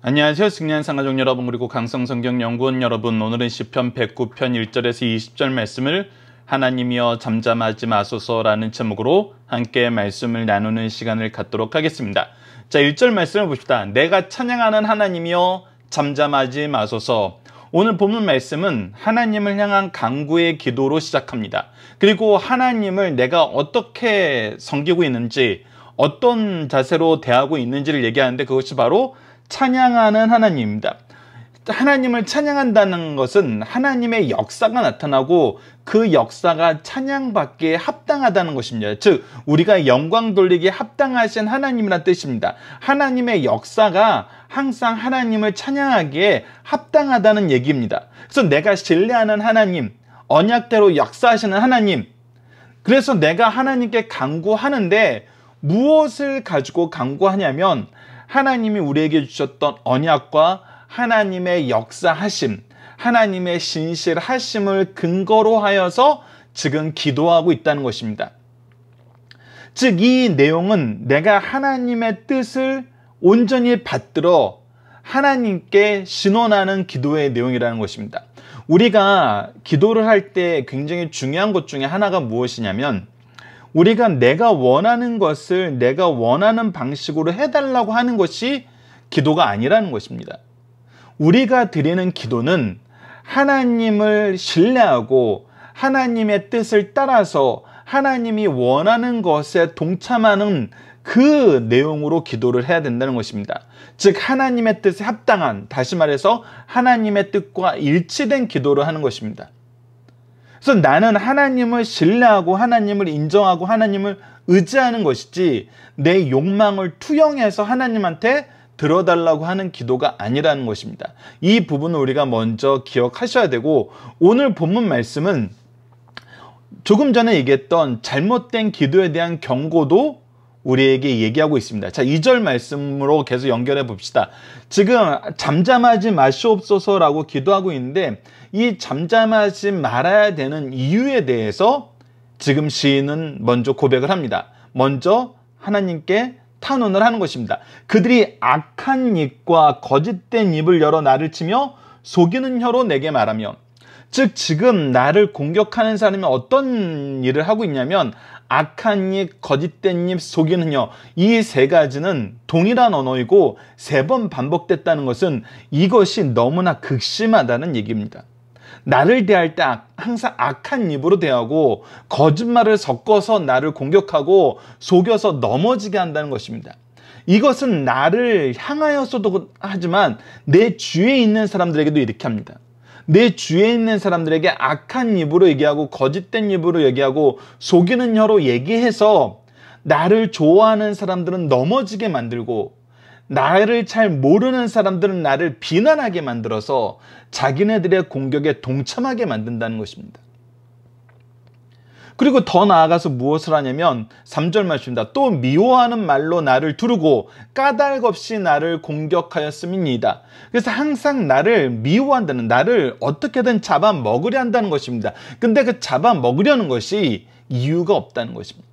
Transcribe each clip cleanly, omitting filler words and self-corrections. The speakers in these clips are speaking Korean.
안녕하세요. 승리한 상가족 여러분, 그리고 강성성경연구원 여러분, 오늘은 시편 109편 1절에서 20절 말씀을 하나님이여 잠잠하지 마소서라는 제목으로 함께 말씀을 나누는 시간을 갖도록 하겠습니다. 자, 1절 말씀을 봅시다. 내가 찬양하는 하나님이여 잠잠하지 마소서. 오늘 본문 말씀은 하나님을 향한 간구의 기도로 시작합니다. 그리고 하나님을 내가 어떻게 섬기고 있는지, 어떤 자세로 대하고 있는지를 얘기하는데, 그것이 바로 찬양하는 하나님입니다. 하나님을 찬양한다는 것은 하나님의 역사가 나타나고 그 역사가 찬양받기에 합당하다는 것입니다. 즉, 우리가 영광 돌리기에 합당하신 하나님이라는 뜻입니다. 하나님의 역사가 항상 하나님을 찬양하기에 합당하다는 얘기입니다. 그래서 내가 신뢰하는 하나님, 언약대로 역사하시는 하나님, 그래서 내가 하나님께 간구하는데 무엇을 가지고 간구하냐면 하나님이 우리에게 주셨던 언약과 하나님의 역사하심, 하나님의 신실하심을 근거로 하여서 지금 기도하고 있다는 것입니다. 즉, 이 내용은 내가 하나님의 뜻을 온전히 받들어 하나님께 신원하는 기도의 내용이라는 것입니다. 우리가 기도를 할 때 굉장히 중요한 것 중에 하나가 무엇이냐면, 우리가 내가 원하는 것을 내가 원하는 방식으로 해달라고 하는 것이 기도가 아니라는 것입니다. 우리가 드리는 기도는 하나님을 신뢰하고 하나님의 뜻을 따라서 하나님이 원하는 것에 동참하는 그 내용으로 기도를 해야 된다는 것입니다. 즉, 하나님의 뜻에 합당한, 다시 말해서 하나님의 뜻과 일치된 기도를 하는 것입니다. 그래서 나는 하나님을 신뢰하고 하나님을 인정하고 하나님을 의지하는 것이지 내 욕망을 투영해서 하나님한테 들어달라고 하는 기도가 아니라는 것입니다. 이 부분을 우리가 먼저 기억하셔야 되고, 오늘 본문 말씀은 조금 전에 얘기했던 잘못된 기도에 대한 경고도 우리에게 얘기하고 있습니다. 자, 2절 말씀으로 계속 연결해 봅시다. 지금 잠잠하지 마시옵소서라고 기도하고 있는데, 이 잠잠하지 말아야 되는 이유에 대해서 지금 시인은 먼저 고백을 합니다. 먼저 하나님께 탄원을 하는 것입니다. 그들이 악한 입과 거짓된 입을 열어 나를 치며 속이는 혀로 내게 말하며, 즉 지금 나를 공격하는 사람이 어떤 일을 하고 있냐면, 악한 입, 거짓된 입, 속이는 혀, 이 세 가지는 동일한 언어이고 3번 반복됐다는 것은 이것이 너무나 극심하다는 얘기입니다. 나를 대할 때 항상 악한 입으로 대하고 거짓말을 섞어서 나를 공격하고 속여서 넘어지게 한다는 것입니다. 이것은 나를 향하여서도 하지만 내 주위에 있는 사람들에게도 이렇게 합니다. 내 주위에 있는 사람들에게 악한 입으로 얘기하고 거짓된 입으로 얘기하고 속이는 혀로 얘기해서 나를 좋아하는 사람들은 넘어지게 만들고, 나를 잘 모르는 사람들은 나를 비난하게 만들어서 자기네들의 공격에 동참하게 만든다는 것입니다. 그리고 더 나아가서 무엇을 하냐면 3절 말씀입니다. 또 미워하는 말로 나를 두르고 까닭 없이 나를 공격하였음이니이다. 그래서 항상 나를 미워한다는, 나를 어떻게든 잡아먹으려 한다는 것입니다. 근데 그 잡아먹으려는 것이 이유가 없다는 것입니다.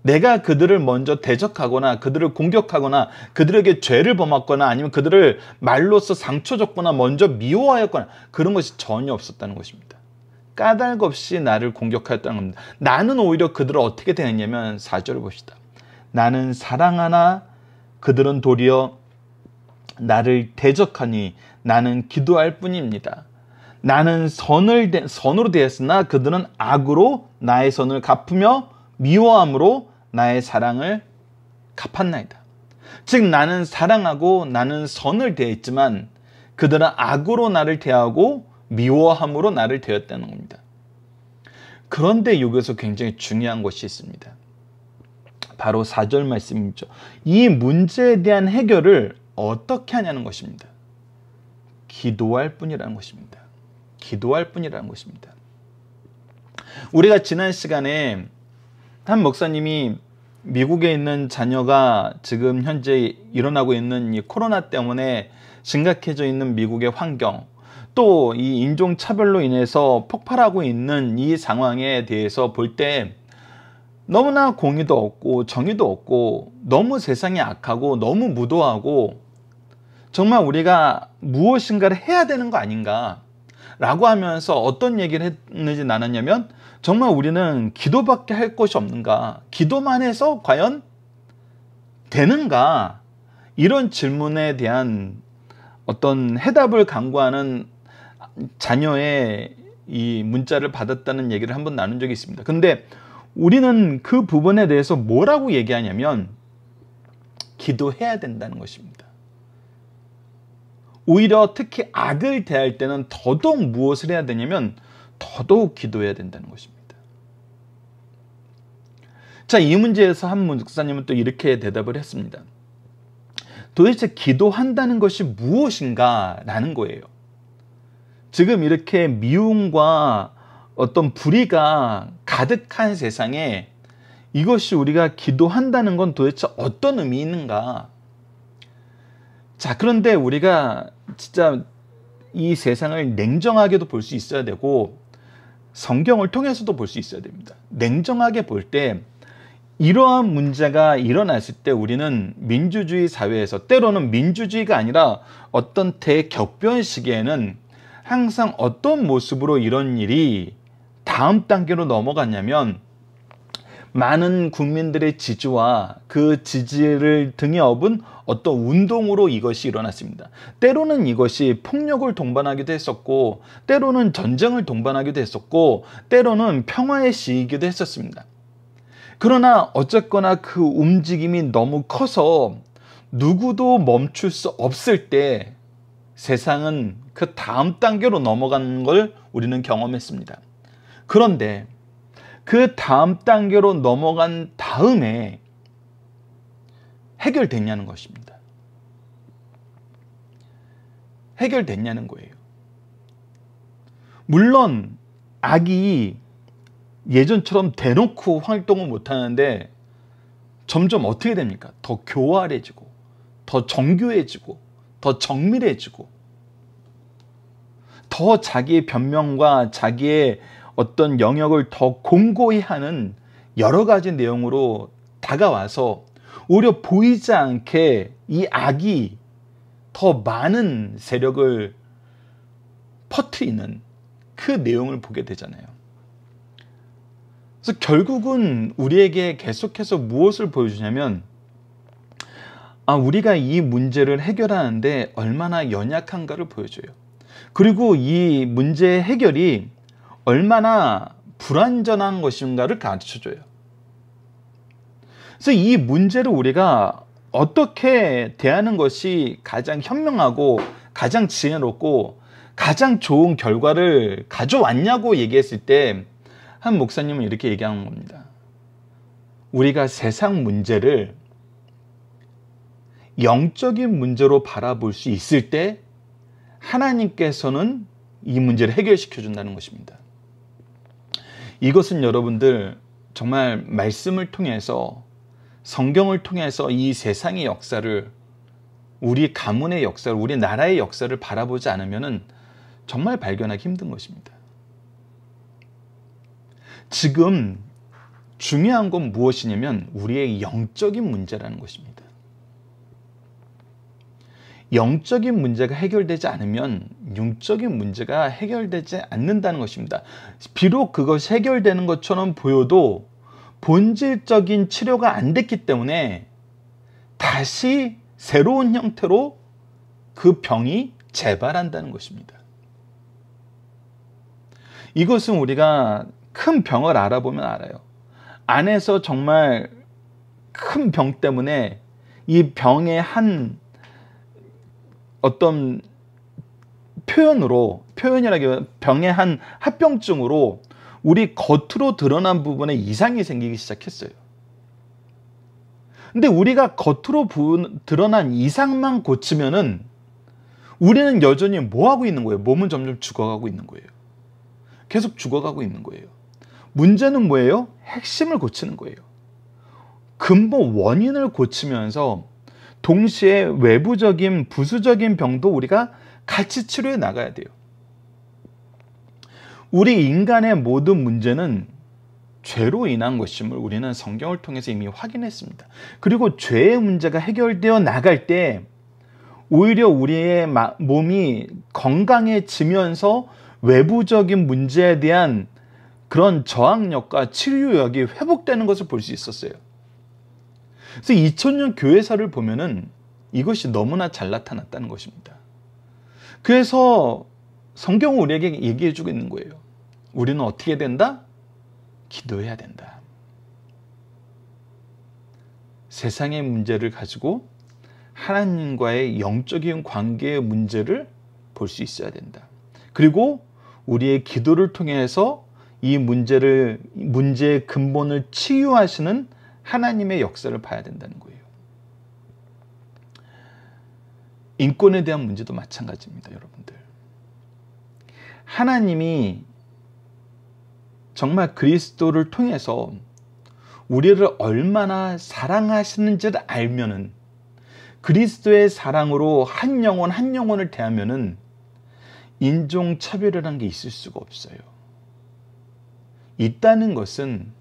내가 그들을 먼저 대적하거나 그들을 공격하거나 그들에게 죄를 범했거나 아니면 그들을 말로써 상처 줬거나 먼저 미워하였거나 그런 것이 전혀 없었다는 것입니다. 까닭 없이 나를 공격하였다는 겁니다. 나는 오히려 그들을 어떻게 대했냐면 4절을 봅시다. 나는 사랑하나 그들은 도리어 나를 대적하니 나는 기도할 뿐입니다. 나는 선으로 대했으나 그들은 악으로 나의 선을 갚으며 미워함으로 나의 사랑을 갚았나이다. 즉, 나는 사랑하고 나는 선을 대했지만 그들은 악으로 나를 대하고 미워함으로 나를 대했다는 겁니다. 그런데 여기서 굉장히 중요한 것이 있습니다. 바로 4절 말씀이죠. 이 문제에 대한 해결을 어떻게 하냐는 것입니다. 기도할 뿐이라는 것입니다. 기도할 뿐이라는 것입니다. 우리가 지난 시간에 한 목사님이 미국에 있는 자녀가 지금 현재 일어나고 있는 이 코로나 때문에 심각해져 있는 미국의 환경, 또 이 인종차별로 인해서 폭발하고 있는 이 상황에 대해서 볼 때 너무나 공의도 없고 정의도 없고 너무 세상이 악하고 너무 무도하고 정말 우리가 무엇인가를 해야 되는 거 아닌가 라고 하면서 어떤 얘기를 했는지 나눴냐면, 정말 우리는 기도밖에 할 것이 없는가, 기도만 해서 과연 되는가, 이런 질문에 대한 어떤 해답을 강구하는 자녀의 이 문자를 받았다는 얘기를 한번 나눈 적이 있습니다. 근데 우리는 그 부분에 대해서 뭐라고 얘기하냐면 기도해야 된다는 것입니다. 오히려 특히 악을 대할 때는 더더욱 무엇을 해야 되냐면 더더욱 기도해야 된다는 것입니다. 자, 이 문제에서 한 목사님은 또 이렇게 대답을 했습니다. 도대체 기도한다는 것이 무엇인가 라는 거예요. 지금 이렇게 미움과 어떤 불의가 가득한 세상에 이것이 우리가 기도한다는 건 도대체 어떤 의미 있는가? 자, 그런데 우리가 진짜 이 세상을 냉정하게도 볼 수 있어야 되고 성경을 통해서도 볼 수 있어야 됩니다. 냉정하게 볼 때 이러한 문제가 일어났을 때 우리는 민주주의 사회에서, 때로는 민주주의가 아니라 어떤 대격변 시기에는 항상 어떤 모습으로 이런 일이 다음 단계로 넘어갔냐면 많은 국민들의 지지와 그 지지를 등에 업은 어떤 운동으로 이것이 일어났습니다. 때로는 이것이 폭력을 동반하기도 했었고, 때로는 전쟁을 동반하기도 했었고, 때로는 평화의 시이기도 했었습니다. 그러나 어쨌거나 그 움직임이 너무 커서 누구도 멈출 수 없을 때 세상은 그 다음 단계로 넘어가는 걸 우리는 경험했습니다. 그런데 그 다음 단계로 넘어간 다음에 해결됐냐는 것입니다. 해결됐냐는 거예요. 물론 악이 예전처럼 대놓고 활동을 못하는데 점점 어떻게 됩니까? 더 교활해지고, 더 정교해지고, 더 정밀해지고, 더 자기의 변명과 자기의 어떤 영역을 더 공고히 하는 여러 가지 내용으로 다가와서 오히려 보이지 않게 이 악이 더 많은 세력을 퍼뜨리는 그 내용을 보게 되잖아요. 그래서 결국은 우리에게 계속해서 무엇을 보여주냐면, 우리가 이 문제를 해결하는데 얼마나 연약한가를 보여줘요. 그리고 이 문제의 해결이 얼마나 불완전한 것인가를 가르쳐줘요. 그래서 이 문제를 우리가 어떻게 대하는 것이 가장 현명하고 가장 지혜롭고 가장 좋은 결과를 가져왔냐고 얘기했을 때 한 목사님은 이렇게 얘기하는 겁니다. 우리가 세상 문제를 영적인 문제로 바라볼 수 있을 때 하나님께서는 이 문제를 해결시켜 준다는 것입니다. 이것은 여러분들 정말 말씀을 통해서, 성경을 통해서 이 세상의 역사를, 우리 가문의 역사를, 우리 나라의 역사를 바라보지 않으면 정말 발견하기 힘든 것입니다. 지금 중요한 건 무엇이냐면 우리의 영적인 문제라는 것입니다. 영적인 문제가 해결되지 않으면 육적인 문제가 해결되지 않는다는 것입니다. 비록 그것이 해결되는 것처럼 보여도 본질적인 치료가 안 됐기 때문에 다시 새로운 형태로 그 병이 재발한다는 것입니다. 이것은 우리가 큰 병을 알아보면 알아요. 안에서 정말 큰 병 때문에 이 병의 한 어떤 표현이라기보다 병의 한 합병증으로 우리 겉으로 드러난 부분에 이상이 생기기 시작했어요. 근데 우리가 겉으로 드러난 이상만 고치면은 우리는 여전히 뭐 하고 있는 거예요? 몸은 점점 죽어가고 있는 거예요. 계속 죽어가고 있는 거예요. 문제는 뭐예요? 핵심을 고치는 거예요. 근본 원인을 고치면서 동시에 외부적인 부수적인 병도 우리가 같이 치료해 나가야 돼요. 우리 인간의 모든 문제는 죄로 인한 것임을 우리는 성경을 통해서 이미 확인했습니다. 그리고 죄의 문제가 해결되어 나갈 때 오히려 우리의 몸이 건강해지면서 외부적인 문제에 대한 그런 저항력과 치료력이 회복되는 것을 볼 수 있었어요. 그래서 2000년 교회사를 보면은 이것이 너무나 잘 나타났다는 것입니다. 그래서 성경은 우리에게 얘기해주고 있는 거예요. 우리는 어떻게 된다? 기도해야 된다. 세상의 문제를 가지고 하나님과의 영적인 관계의 문제를 볼 수 있어야 된다. 그리고 우리의 기도를 통해서 이 문제의 근본을 치유하시는 하나님의 역사를 봐야 된다는 거예요. 인권에 대한 문제도 마찬가지입니다, 여러분들. 하나님이 정말 그리스도를 통해서 우리를 얼마나 사랑하시는지를 알면은, 그리스도의 사랑으로 한 영혼 한 영혼을 대하면은 인종차별이라는 게 있을 수가 없어요. 있다는 것은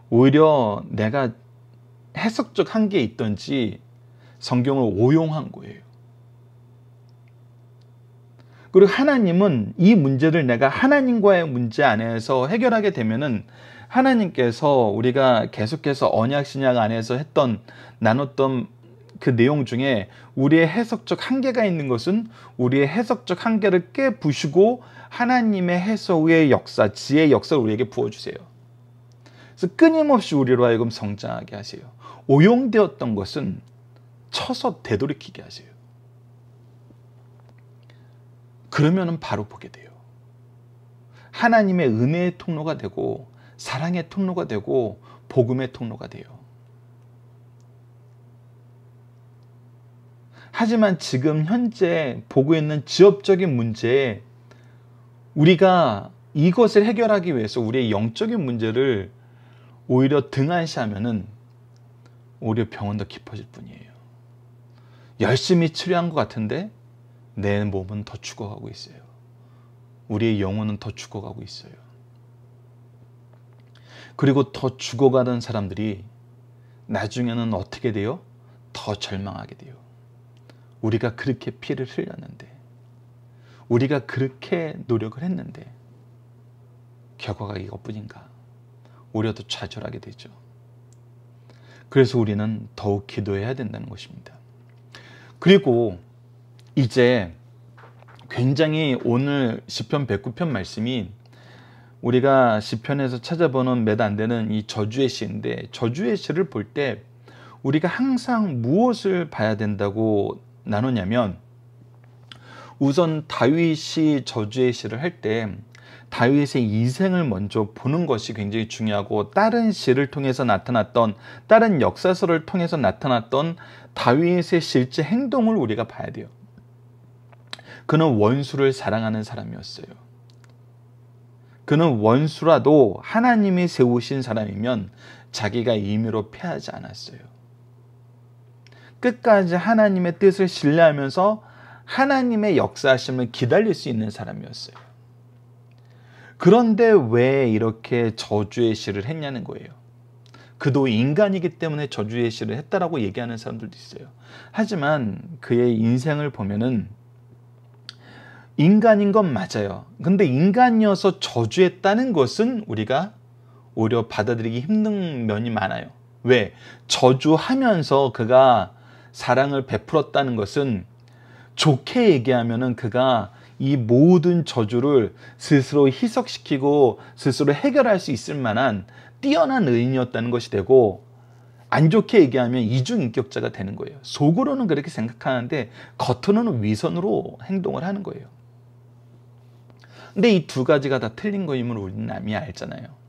오히려 내가 해석적 한계에 있던지 성경을 오용한 거예요. 그리고 하나님은 이 문제를 내가 하나님과의 문제 안에서 해결하게 되면은 하나님께서 우리가 계속해서 언약 신약 안에서 나눴던 그 내용 중에 우리의 해석적 한계가 있는 것은 우리의 해석적 한계를 깨부시고 하나님의 해석의 역사, 지혜의 역사를 우리에게 부어주세요. 그래서 끊임없이 우리로 하여금 성장하게 하세요. 오용되었던 것은 쳐서 되돌이키게 하세요. 그러면 바로 보게 돼요. 하나님의 은혜의 통로가 되고 사랑의 통로가 되고 복음의 통로가 돼요. 하지만 지금 현재 보고 있는 지역적인 문제에 우리가 이것을 해결하기 위해서 우리의 영적인 문제를 오히려 등한시하면은 오히려 병은 더 깊어질 뿐이에요. 열심히 치료한 것 같은데 내 몸은 더 죽어가고 있어요. 우리의 영혼은 더 죽어가고 있어요. 그리고 더 죽어가는 사람들이 나중에는 어떻게 돼요? 더 절망하게 돼요. 우리가 그렇게 피를 흘렸는데, 우리가 그렇게 노력을 했는데 결과가 이것뿐인가? 오히려 더 좌절하게 되죠. 그래서 우리는 더욱 기도해야 된다는 것입니다. 그리고 이제 굉장히 오늘 시편 109편 말씀이 우리가 시편에서 찾아보는 몇 안 되는 이 저주의 시인데, 저주의 시를 볼 때 우리가 항상 무엇을 봐야 된다고 나누냐면, 우선 다윗이 저주의 시를 할 때 다윗의 인생을 먼저 보는 것이 굉장히 중요하고, 다른 시를 통해서 나타났던, 다른 역사서를 통해서 나타났던 다윗의 실제 행동을 우리가 봐야 돼요. 그는 원수를 사랑하는 사람이었어요. 그는 원수라도 하나님이 세우신 사람이면 자기가 임의로 패하지 않았어요. 끝까지 하나님의 뜻을 신뢰하면서 하나님의 역사하심을 기다릴 수 있는 사람이었어요. 그런데 왜 이렇게 저주의 시를 했냐는 거예요. 그도 인간이기 때문에 저주의 시를 했다라고 얘기하는 사람들도 있어요. 하지만 그의 인생을 보면은 인간인 건 맞아요. 근데 인간이어서 저주했다는 것은 우리가 오히려 받아들이기 힘든 면이 많아요. 왜? 저주하면서 그가 사랑을 베풀었다는 것은, 좋게 얘기하면은 그가 이 모든 저주를 스스로 희석시키고 스스로 해결할 수 있을 만한 뛰어난 의인이었다는 것이 되고, 안 좋게 얘기하면 이중인격자가 되는 거예요. 속으로는 그렇게 생각하는데 겉으로는 위선으로 행동을 하는 거예요. 근데 이 두 가지가 다 틀린 거임을 우리는 남이 알잖아요.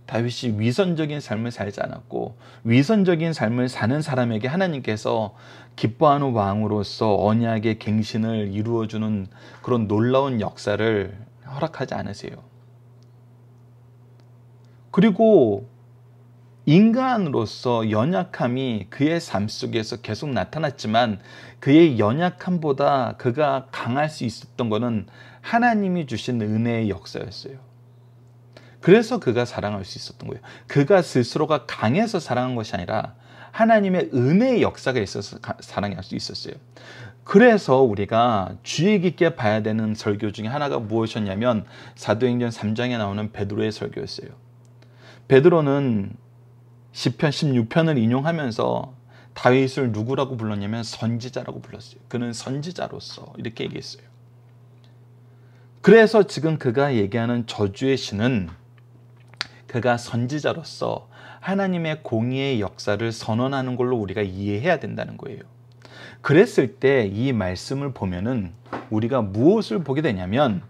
다윗이 위선적인 삶을 살지 않았고, 위선적인 삶을 사는 사람에게 하나님께서 기뻐하는 왕으로서 언약의 갱신을 이루어주는 그런 놀라운 역사를 허락하지 않으세요. 그리고 인간으로서 연약함이 그의 삶 속에서 계속 나타났지만, 그의 연약함보다 그가 강할 수 있었던 것은 하나님이 주신 은혜의 역사였어요. 그래서 그가 사랑할 수 있었던 거예요. 그가 스스로가 강해서 사랑한 것이 아니라 하나님의 은혜의 역사가 있어서 사랑할 수 있었어요. 그래서 우리가 주의 깊게 봐야 되는 설교 중에 하나가 무엇이었냐면 사도행전 3장에 나오는 베드로의 설교였어요. 베드로는 시편 16편을 인용하면서 다윗을 누구라고 불렀냐면 선지자라고 불렀어요. 그는 선지자로서 이렇게 얘기했어요. 그래서 지금 그가 얘기하는 저주의 신은 그가 선지자로서 하나님의 공의의 역사를 선언하는 걸로 우리가 이해해야 된다는 거예요. 그랬을 때 이 말씀을 보면은 우리가 무엇을 보게 되냐면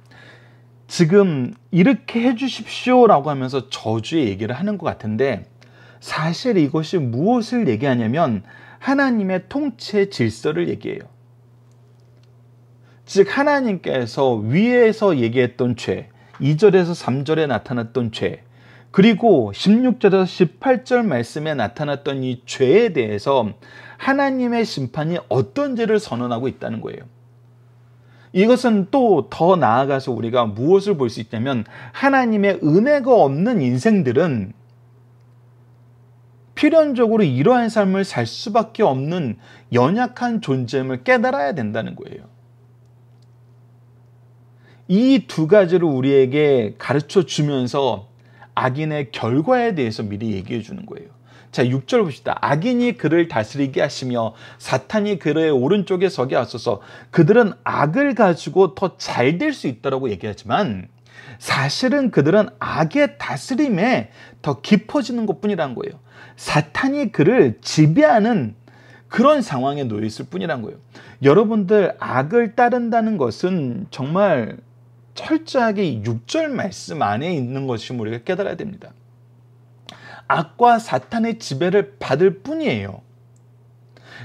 지금 이렇게 해주십시오 라고 하면서 저주의 얘기를 하는 것 같은데 사실 이것이 무엇을 얘기하냐면 하나님의 통치의 질서를 얘기해요. 즉 하나님께서 위에서 얘기했던 죄, 2절에서 3절에 나타났던 죄, 그리고 16절에서 18절 말씀에 나타났던 이 죄에 대해서 하나님의 심판이 어떤 죄를 선언하고 있다는 거예요. 이것은 또 더 나아가서 우리가 무엇을 볼 수 있냐면 하나님의 은혜가 없는 인생들은 필연적으로 이러한 삶을 살 수밖에 없는 연약한 존재임을 깨달아야 된다는 거예요. 이 두 가지를 우리에게 가르쳐 주면서 악인의 결과에 대해서 미리 얘기해 주는 거예요. 자, 6절 봅시다. 악인이 그를 다스리게 하시며 사탄이 그의 오른쪽에 서게 하소서. 그들은 악을 가지고 더 잘 될 수 있다고 얘기하지만 사실은 그들은 악의 다스림에 더 깊어지는 것뿐이란 거예요. 사탄이 그를 지배하는 그런 상황에 놓여 있을 뿐이란 거예요. 여러분들 악을 따른다는 것은 정말 철저하게 6절 말씀 안에 있는 것이 우리가 깨달아야 됩니다. 악과 사탄의 지배를 받을 뿐이에요.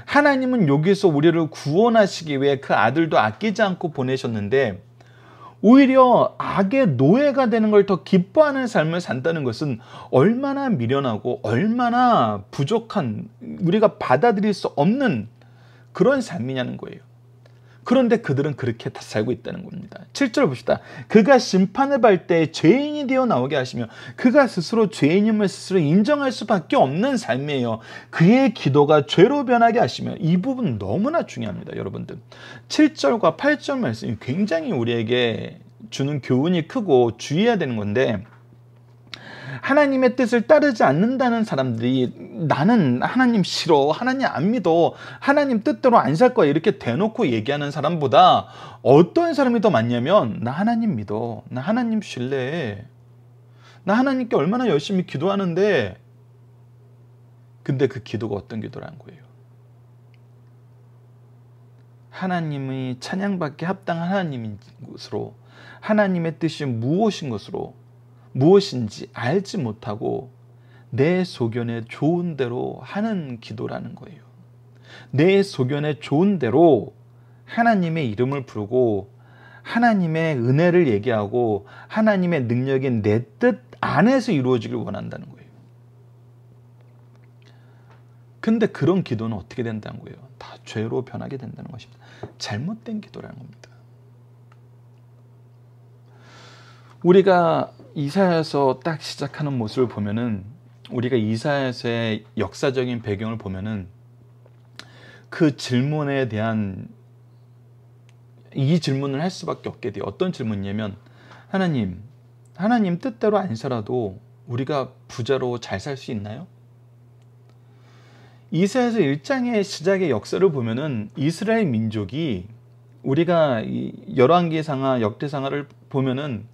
하나님은 여기서 우리를 구원하시기 위해 그 아들도 아끼지 않고 보내셨는데 오히려 악의 노예가 되는 걸 더 기뻐하는 삶을 산다는 것은 얼마나 미련하고 얼마나 부족한, 우리가 받아들일 수 없는 그런 삶이냐는 거예요. 그런데 그들은 그렇게 다 살고 있다는 겁니다. 7절 봅시다. 그가 심판을 받을 때 죄인이 되어 나오게 하시며 그가 스스로 죄인임을 스스로 인정할 수밖에 없는 삶이에요. 그의 기도가 죄로 변하게 하시며, 이 부분 너무나 중요합니다. 여러분들 7절과 8절 말씀이 굉장히 우리에게 주는 교훈이 크고 주의해야 되는 건데, 하나님의 뜻을 따르지 않는다는 사람들이 나는 하나님 싫어, 하나님 안 믿어, 하나님 뜻대로 안 살 거야 이렇게 대놓고 얘기하는 사람보다 어떤 사람이 더 많냐면 나 하나님 믿어, 나 하나님 신뢰해, 나 하나님께 얼마나 열심히 기도하는데, 근데 그 기도가 어떤 기도라는 거예요? 하나님의 찬양받기 합당한 하나님인 것으로, 하나님의 뜻이 무엇인지 알지 못하고 내 소견에 좋은 대로 하는 기도라는 거예요. 내 소견에 좋은 대로 하나님의 이름을 부르고 하나님의 은혜를 얘기하고 하나님의 능력인 내 뜻 안에서 이루어지길 원한다는 거예요. 근데 그런 기도는 어떻게 된다는 거예요? 다 죄로 변하게 된다는 것입니다. 잘못된 기도라는 겁니다. 우리가 이사야서 딱 시작하는 모습을 보면은, 우리가 이사야서의 역사적인 배경을 보면은 그 질문에 대한 이 질문을 할 수밖에 없게 돼요. 어떤 질문이냐면, 하나님 뜻대로 안 살아도 우리가 부자로 잘 살 수 있나요? 이사야서 1장의 시작의 역사를 보면은 이스라엘 민족이, 우리가 이 열왕기상하, 역대상하를 보면은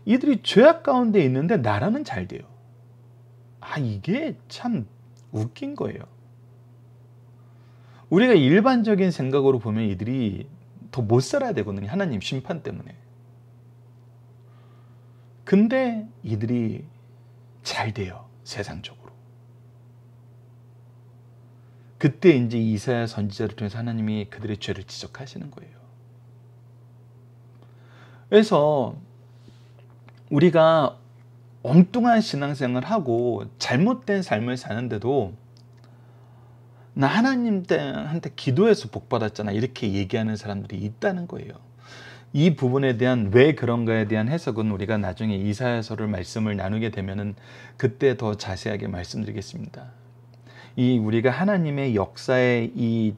이들이 죄악 가운데 있는데 나라는 잘 돼요. 이게 참 웃긴 거예요. 우리가 일반적인 생각으로 보면 이들이 더 못 살아야 되거든요. 하나님 심판 때문에. 근데 이들이 잘 돼요. 세상적으로. 그때 이제 이사야 선지자를 통해서 하나님이 그들의 죄를 지적하시는 거예요. 그래서 우리가 엉뚱한 신앙생활을 하고 잘못된 삶을 사는데도 나 하나님한테 기도해서 복 받았잖아 이렇게 얘기하는 사람들이 있다는 거예요. 이 부분에 대한 왜 그런가에 대한 해석은 우리가 나중에 이사야서를 말씀을 나누게 되면은 그때 더 자세하게 말씀드리겠습니다. 이 우리가 하나님의 역사의 이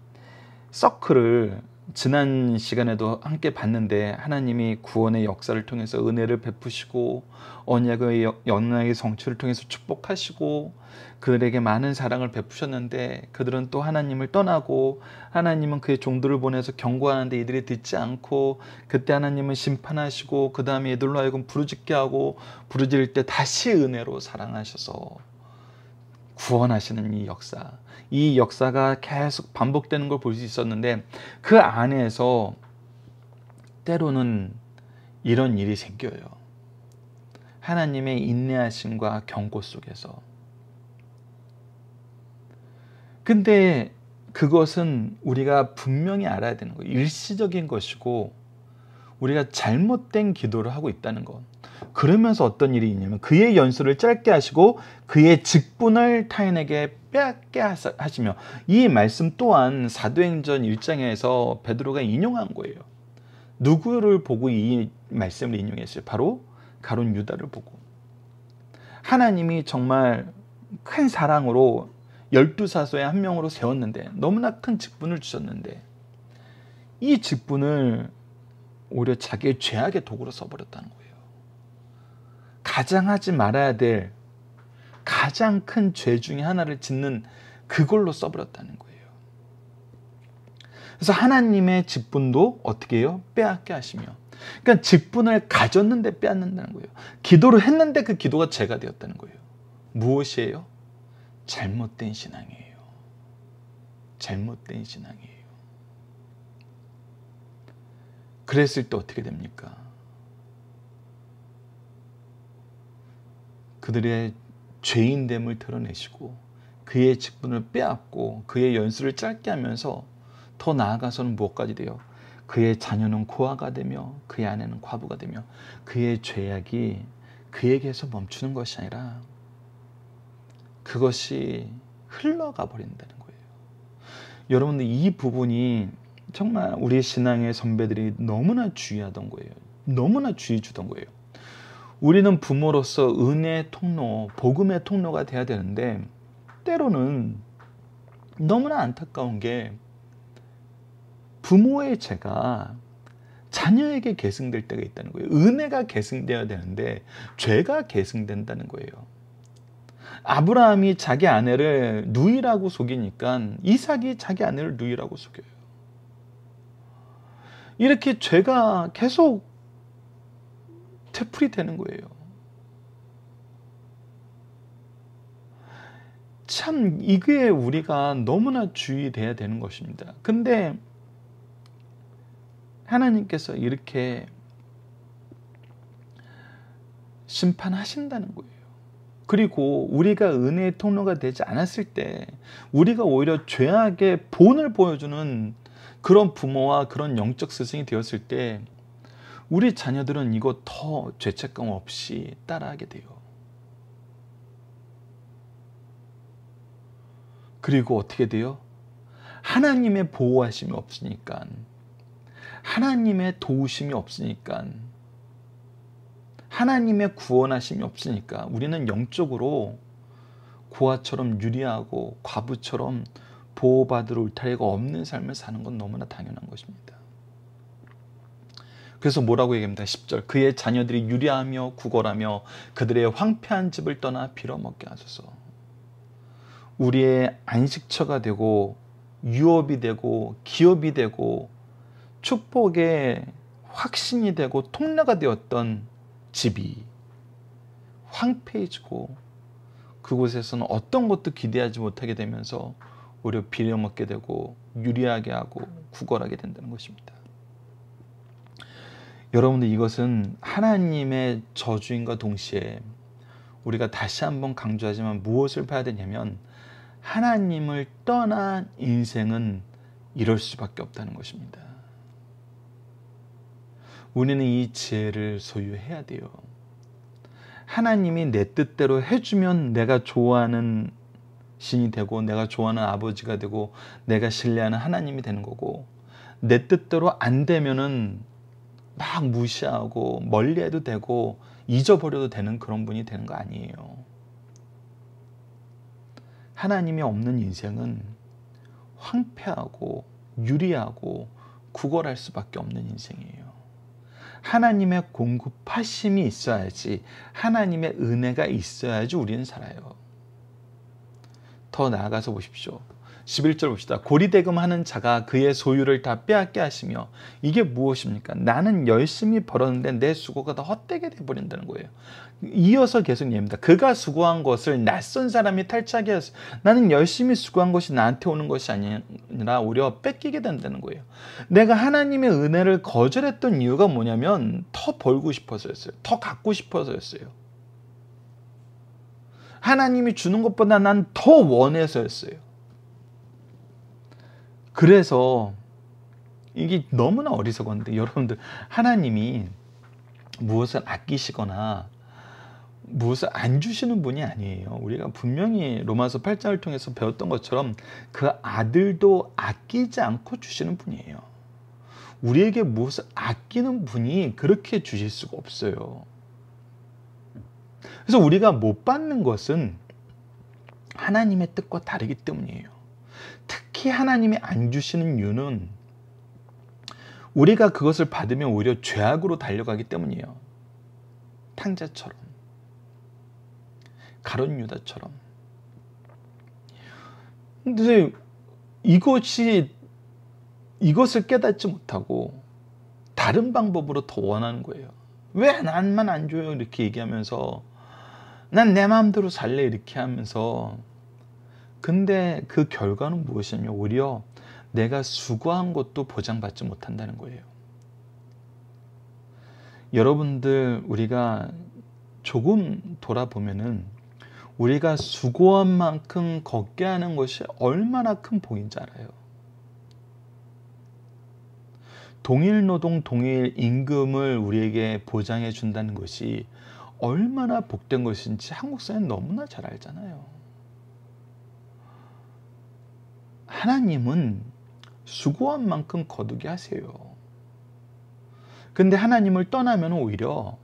서클을 지난 시간에도 함께 봤는데, 하나님이 구원의 역사를 통해서 은혜를 베푸시고 언약의 성취를 통해서 축복하시고 그들에게 많은 사랑을 베푸셨는데, 그들은 또 하나님을 떠나고 하나님은 그의 종들을 보내서 경고하는데 이들이 듣지 않고, 그때 하나님은 심판하시고 그 다음에 이들로 하여금 부르짖게 하고 부르짖을 때 다시 은혜로 사랑하셔서 구원하시는 이 역사가 계속 반복되는 걸 볼 수 있었는데, 그 안에서 때로는 이런 일이 생겨요. 하나님의 인내하심과 경고 속에서. 근데 그것은 우리가 분명히 알아야 되는 거예요. 일시적인 것이고 우리가 잘못된 기도를 하고 있다는 것. 그러면서 어떤 일이 있냐면, 그의 연수를 짧게 하시고 그의 직분을 타인에게 빼앗게 하시며, 이 말씀 또한 사도행전 1장에서 베드로가 인용한 거예요. 누구를 보고 이 말씀을 인용했어요? 바로 가룟 유다를 보고. 하나님이 정말 큰 사랑으로 12사도의 한 명으로 세웠는데, 너무나 큰 직분을 주셨는데, 이 직분을 오히려 자기의 죄악의 도구로 써버렸다는 거예요. 가장 하지 말아야 될 가장 큰 죄 중에 하나를 짓는 그걸로 써버렸다는 거예요. 그래서 하나님의 직분도 어떻게 해요? 빼앗게 하시며, 그러니까 직분을 가졌는데 빼앗는다는 거예요. 기도를 했는데 그 기도가 죄가 되었다는 거예요. 무엇이에요? 잘못된 신앙이에요. 잘못된 신앙이에요. 그랬을 때 어떻게 됩니까? 그들의 죄인됨을 드러내시고 그의 직분을 빼앗고 그의 연수를 짧게 하면서, 더 나아가서는 무엇까지 돼요? 그의 자녀는 고아가 되며 그의 아내는 과부가 되며, 그의 죄악이 그에게서 멈추는 것이 아니라 그것이 흘러가 버린다는 거예요. 여러분들, 이 부분이 정말 우리 신앙의 선배들이 너무나 주의하던 거예요. 너무나 주의 주던 거예요. 우리는 부모로서 은혜의 통로, 복음의 통로가 돼야 되는데, 때로는 너무나 안타까운 게, 부모의 죄가 자녀에게 계승될 때가 있다는 거예요. 은혜가 계승되어야 되는데 죄가 계승된다는 거예요. 아브라함이 자기 아내를 누이라고 속이니까 이삭이 자기 아내를 누이라고 속여요. 이렇게 죄가 계속 되풀이되는 거예요. 참, 이게 우리가 너무나 주의돼야 되는 것입니다. 근데 하나님께서 이렇게 심판하신다는 거예요. 그리고 우리가 은혜의 통로가 되지 않았을 때, 우리가 오히려 죄악의 본을 보여주는 그런 부모와 그런 영적 스승이 되었을 때, 우리 자녀들은 이거 더 죄책감 없이 따라하게 돼요. 그리고 어떻게 돼요? 하나님의 보호하심이 없으니까, 하나님의 도우심이 없으니까, 하나님의 구원하심이 없으니까 우리는 영적으로 고아처럼 유리하고 과부처럼 보호받을 울타리가 없는 삶을 사는 건 너무나 당연한 것입니다. 그래서 뭐라고 얘기합니다. 10절, 그의 자녀들이 유리하며 구걸하며 그들의 황폐한 집을 떠나 빌어먹게 하소서. 우리의 안식처가 되고 유업이 되고 기업이 되고 축복의 확신이 되고 통로가 되었던 집이 황폐해지고, 그곳에서는 어떤 것도 기대하지 못하게 되면서 오히려 빌어먹게 되고 유리하게 하고 구걸하게 된다는 것입니다. 여러분들, 이것은 하나님의 저주인과 동시에 우리가 다시 한번 강조하지만 무엇을 봐야 되냐면, 하나님을 떠난 인생은 이럴 수밖에 없다는 것입니다. 우리는 이 지혜를 소유해야 돼요. 하나님이 내 뜻대로 해주면 내가 좋아하는 신이 되고, 내가 좋아하는 아버지가 되고, 내가 신뢰하는 하나님이 되는 거고, 내 뜻대로 안 되면은 막 무시하고 멀리해도 되고 잊어버려도 되는 그런 분이 되는 거 아니에요. 하나님이 없는 인생은 황폐하고 유리하고 구걸할 수밖에 없는 인생이에요. 하나님의 공급하심이 있어야지, 하나님의 은혜가 있어야지 우리는 살아요. 더 나아가서 보십시오. 11절 봅시다. 고리대금하는 자가 그의 소유를 다 빼앗게 하시며, 이게 무엇입니까? 나는 열심히 벌었는데 내 수고가 다 헛되게 돼버린다는 거예요. 이어서 계속 얘기합니다. 그가 수고한 것을 낯선 사람이 탈취하게 하였어요. 나는 열심히 수고한 것이 나한테 오는 것이 아니라 오히려 뺏기게 된다는 거예요. 내가 하나님의 은혜를 거절했던 이유가 뭐냐면 더 벌고 싶어서였어요. 더 갖고 싶어서였어요. 하나님이 주는 것보다 난 더 원해서였어요. 그래서 이게 너무나 어리석은데, 여러분들, 하나님이 무엇을 아끼시거나 무엇을 안 주시는 분이 아니에요. 우리가 분명히 로마서 8장을 통해서 배웠던 것처럼 그 아들도 아끼지 않고 주시는 분이에요. 우리에게 무엇을 아끼는 분이 그렇게 주실 수가 없어요. 그래서 우리가 못 받는 것은 하나님의 뜻과 다르기 때문이에요. 특히 하나님이 안 주시는 이유는 우리가 그것을 받으면 오히려 죄악으로 달려가기 때문이에요. 탕자처럼, 가룟 유다처럼. 근데 이것을 깨닫지 못하고 다른 방법으로 더 원하는 거예요. 왜 난만 안 줘요? 이렇게 얘기하면서, 난 내 마음대로 살래 이렇게 하면서. 근데 그 결과는 무엇이냐면 오히려 내가 수고한 것도 보장받지 못한다는 거예요. 여러분들, 우리가 조금 돌아보면은 우리가 수고한 만큼 걷게 하는 것이 얼마나 큰 복인지 알아요. 동일 노동, 동일 임금을 우리에게 보장해 준다는 것이 얼마나 복된 것인지 한국 사회는 너무나 잘 알잖아요. 하나님은 수고한 만큼 거두게 하세요. 근데 하나님을 떠나면 오히려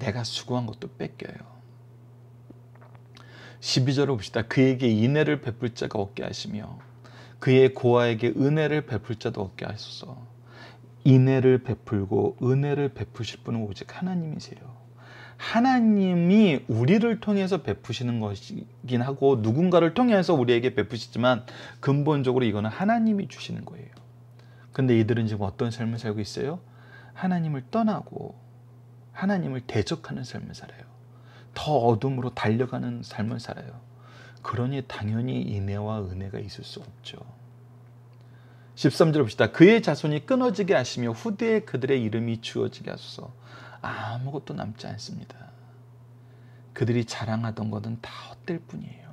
내가 수고한 것도 뺏겨요. 12절을 봅시다. 그에게 인애를 베풀 자가 없게 하시며 그의 고아에게 은혜를 베풀 자도 없게 하소서. 인애를 베풀고 은혜를 베푸실 분은 오직 하나님이세요. 하나님이 우리를 통해서 베푸시는 것이긴 하고 누군가를 통해서 우리에게 베푸시지만 근본적으로 이거는 하나님이 주시는 거예요. 근데 이들은 지금 어떤 삶을 살고 있어요? 하나님을 떠나고 하나님을 대적하는 삶을 살아요. 더 어둠으로 달려가는 삶을 살아요. 그러니 당연히 인애와 은혜가 있을 수 없죠. 13절 봅시다. 그의 자손이 끊어지게 하시며 후대에 그들의 이름이 지워지게 하소서. 아무것도 남지 않습니다. 그들이 자랑하던 것은 다 헛될 뿐이에요.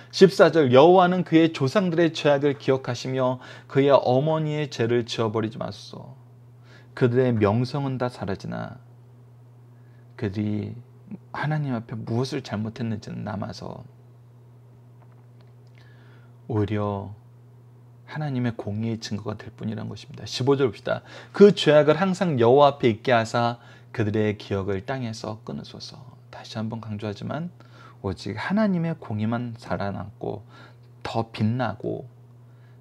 14절 여호와는 그의 조상들의 죄악을 기억하시며 그의 어머니의 죄를 지워버리지 마소서. 그들의 명성은 다 사라지나 그들이 하나님 앞에 무엇을 잘못했는지는 남아서 오히려 하나님의 공의의 증거가 될 뿐이라는 것입니다. 15절 봅시다. 그 죄악을 항상 여호와 앞에 있게 하사 그들의 기억을 땅에서 끊으소서. 다시 한번 강조하지만 오직 하나님의 공의만 살아남고 더 빛나고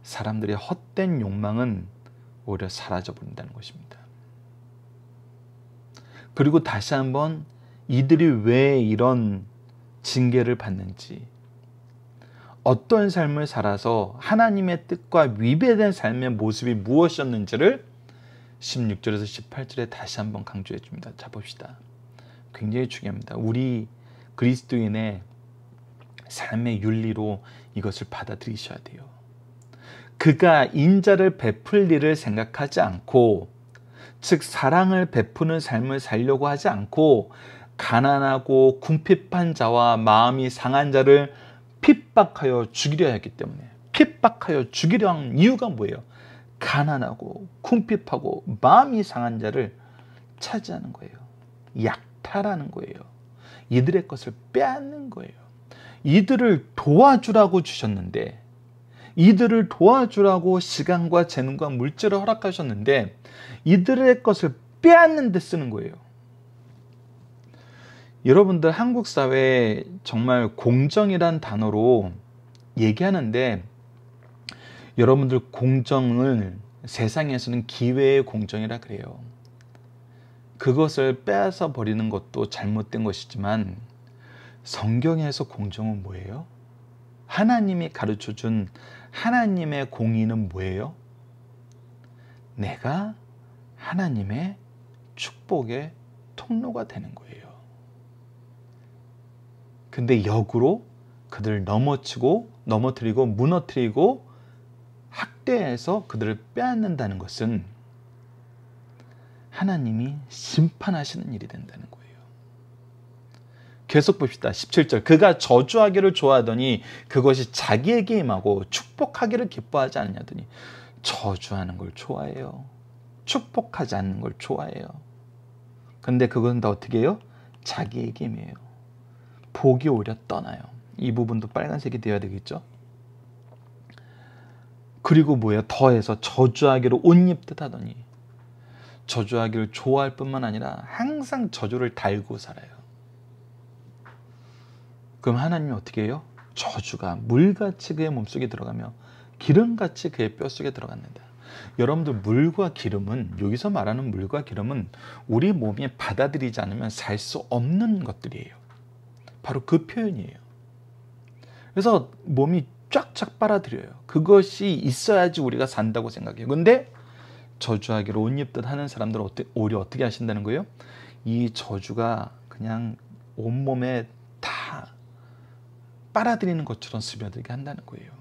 사람들의 헛된 욕망은 오히려 사라져버린다는 것입니다. 그리고 다시 한번 이들이 왜 이런 징계를 받는지, 어떤 삶을 살아서 하나님의 뜻과 위배된 삶의 모습이 무엇이었는지를 16절에서 18절에 다시 한번 강조해 줍니다. 자, 봅시다. 굉장히 중요합니다. 우리 그리스도인의 삶의 윤리로 이것을 받아들이셔야 돼요. 그가 인자를 베풀 일을 생각하지 않고, 즉 사랑을 베푸는 삶을 살려고 하지 않고 가난하고 궁핍한 자와 마음이 상한 자를 핍박하여 죽이려 했기 때문에, 핍박하여 죽이려 한 이유가 뭐예요? 가난하고 궁핍하고 마음이 상한 자를 차지하는 거예요. 약탈하는 거예요. 이들의 것을 빼앗는 거예요. 이들을 도와주라고 주셨는데, 이들을 도와주라고 시간과 재능과 물질을 허락하셨는데 이들의 것을 빼앗는 데 쓰는 거예요. 여러분들 한국 사회에 정말 공정이란 단어로 얘기하는데 여러분들 공정을 세상에서는 기회의 공정이라 그래요. 그것을 빼앗아 버리는 것도 잘못된 것이지만 성경에서 공정은 뭐예요? 하나님이 가르쳐준 하나님의 공의는 뭐예요? 내가 하나님의 축복의 통로가 되는 거예요. 근데 역으로 그들을 넘어뜨리고 무너뜨리고 학대해서 그들을 빼앗는다는 것은 하나님이 심판하시는 일이 된다는 거예요. 계속 봅시다. 17절. 그가 저주하기를 좋아하더니 그것이 자기에게 임하고 축복하기를 기뻐하지 않냐더니 저주하는 걸 좋아해요. 축복하지 않는 걸 좋아해요. 근데 그건 다 어떻게 해요? 자기에게 임해요. 복이 오히려 떠나요. 이 부분도 빨간색이 되어야 되겠죠? 그리고 뭐예요? 더해서 저주하기를 옷 입듯 하더니 저주하기를 좋아할 뿐만 아니라 항상 저주를 달고 살아요. 그럼 하나님이 어떻게 해요? 저주가 물같이 그의 몸속에 들어가며 기름같이 그의 뼛속에 들어갔는다. 여러분들 물과 기름은, 여기서 말하는 물과 기름은 우리 몸이 받아들이지 않으면 살 수 없는 것들이에요. 바로 그 표현이에요. 그래서 몸이 쫙쫙 빨아들여요. 그것이 있어야지 우리가 산다고 생각해요. 근데 저주하기로 옷 입듯 하는 사람들은 오히려 어떻게 하신다는 거예요? 이 저주가 그냥 온몸에 다 빨아들이는 것처럼 스며들게 한다는 거예요.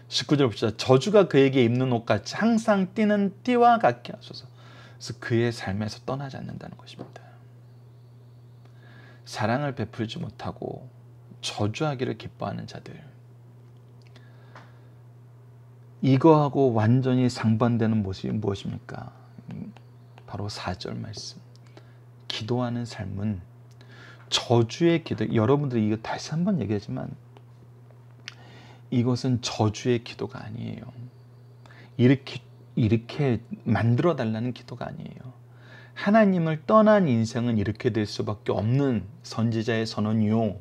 19절 봅시다. 저주가 그에게 입는 옷같이 항상 띠는 띠와 같게 하소서. 그래서 그의 삶에서 떠나지 않는다는 것입니다. 사랑을 베풀지 못하고 저주하기를 기뻐하는 자들, 이거하고 완전히 상반되는 모습이 무엇입니까? 바로 4절 말씀. 기도하는 삶은 저주의 기도. 여러분들이 이거 다시 한번 얘기하지만 이것은 저주의 기도가 아니에요. 이렇게 만들어 달라는 기도가 아니에요. 하나님을 떠난 인생은 이렇게 될 수밖에 없는 선지자의 선언이요,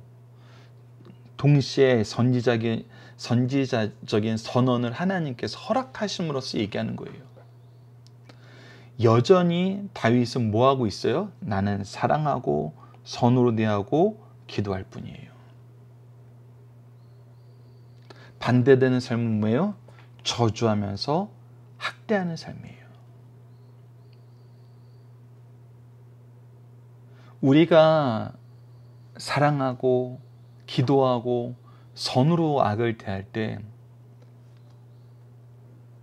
동시에 선지자적인 선언을 하나님께서 허락하심으로써 얘기하는 거예요. 여전히 다윗은 뭐하고 있어요? 나는 사랑하고 선으로 대하고 기도할 뿐이에요. 반대되는 삶은 뭐예요? 저주하면서 학대하는 삶이에요. 우리가 사랑하고 기도하고 선으로 악을 대할 때